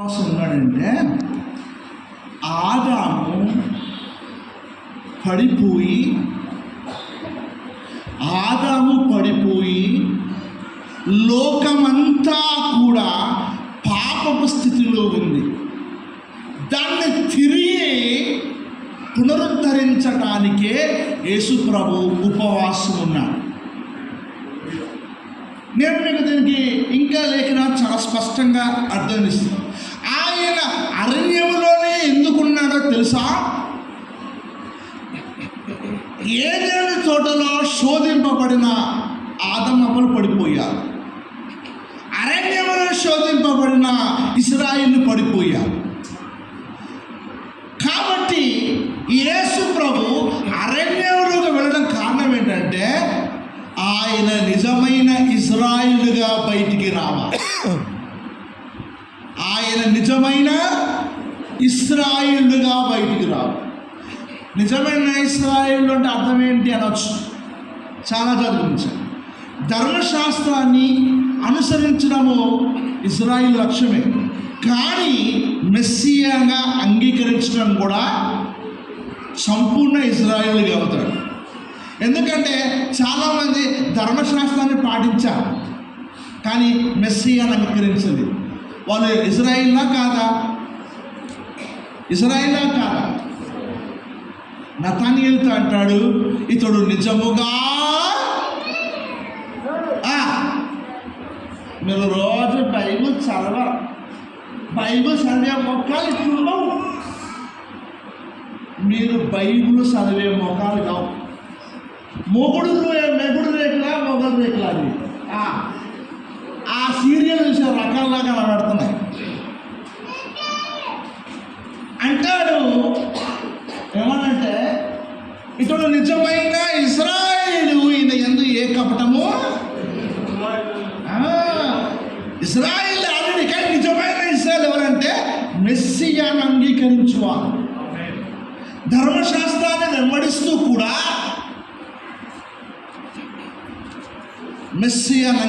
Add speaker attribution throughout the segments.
Speaker 1: ఉన్నాడంటే ఆదాము పడిపోయి లోకమంతా కూడా పాపపు స్థితిలో ఉంది. దాన్ని తిరిగి పునరుద్ధరించడానికే యేసు ప్రభు ఉపవాసం ఉన్నాడు. నేను మీకు దీనికి ఇంకా లేఖన చాలా స్పష్టంగా అర్థం ఇస్తాను. ఆయన అరణ్యములోనే ఎందుకున్నాడో తెలుసా? ఏదైనా తోటలో శోధింపబడిన ఆదమలు పడిపోయారు, అరణ్యములో శోధింపబడిన ఇశ్రాయేలు పడిపోయారు. కాబట్టి యేసు ప్రభు అరణ్యంలోకి వెళ్ళడం కారణం ఏంటంటే ఆయన నిజమైన ఇశ్రాయేలుగా బయటికి రావాలి. ఆయన నిజమైన ఇశ్రాయేలుగా బయటికి రావాలి. నిజమైన ఇశ్రాయేలు అంటే అర్థం ఏంటి అనొచ్చు. చాలా చదివించారు. ధర్మశాస్త్రాన్ని అనుసరించడము ఇశ్రాయేలు లక్ష్యమే, కానీ మెస్సియాగా అంగీకరించడం కూడా సంపూర్ణ ఇశ్రాయేలుగా అవుతాడు. ఎందుకంటే చాలామంది ధర్మశాస్త్రాన్ని పాటించారు కానీ మెస్సియాను అంగీకరించింది. వాళ్ళు ఇశ్రాయేలా కాదా? నతానియేలుతో అంటాడు, ఇతడు నిజముగా. మీరు రోజు బైబిల్ చదివే మొక్కలు ఇట్లుండవు. మీరు బైబిల్ చదివే మొక్కలు కావు. మెగుడు రేఖలా మొగలు రేఖలా అది ఆ సీరియల్ చూసే రకాల్లాగా కనబడుతున్నాయి. అంటాడు ఏమనంటే ఇతడు నిజమైన ఇశ్రాయేలు, ఈయన యందు ఏ కపటము. ఇశ్రాయేల్ ఆల్రెడీ, కానీ నిజమైన ఇశ్రాయేల్ ఎవరంటే మెస్సియాను అంగీకరించువారు. ధర్మశాస్త్రాన్ని వెంబడిస్తూ కూడా మెస్సియాను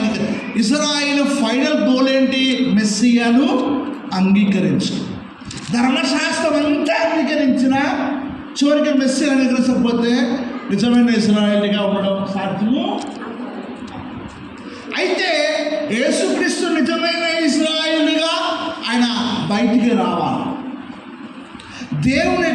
Speaker 1: ఇశ్రాయేలు ఫైనల్ గోల్ ఏంటి? మెస్సియాను అంగీకరించు. ధర్మశాస్త్రం అంతా అంగీకరించిన చివరికి మెస్సియాను అంగీకరించకపోతే నిజమైన ఇశ్రాయేలుగా ఉండడం సాధ్యము. అయితే యేసుక్రీస్తు నిజమైన ఇశ్రాయేలుగా ఆయన బయటికి రావాలి. దేవుని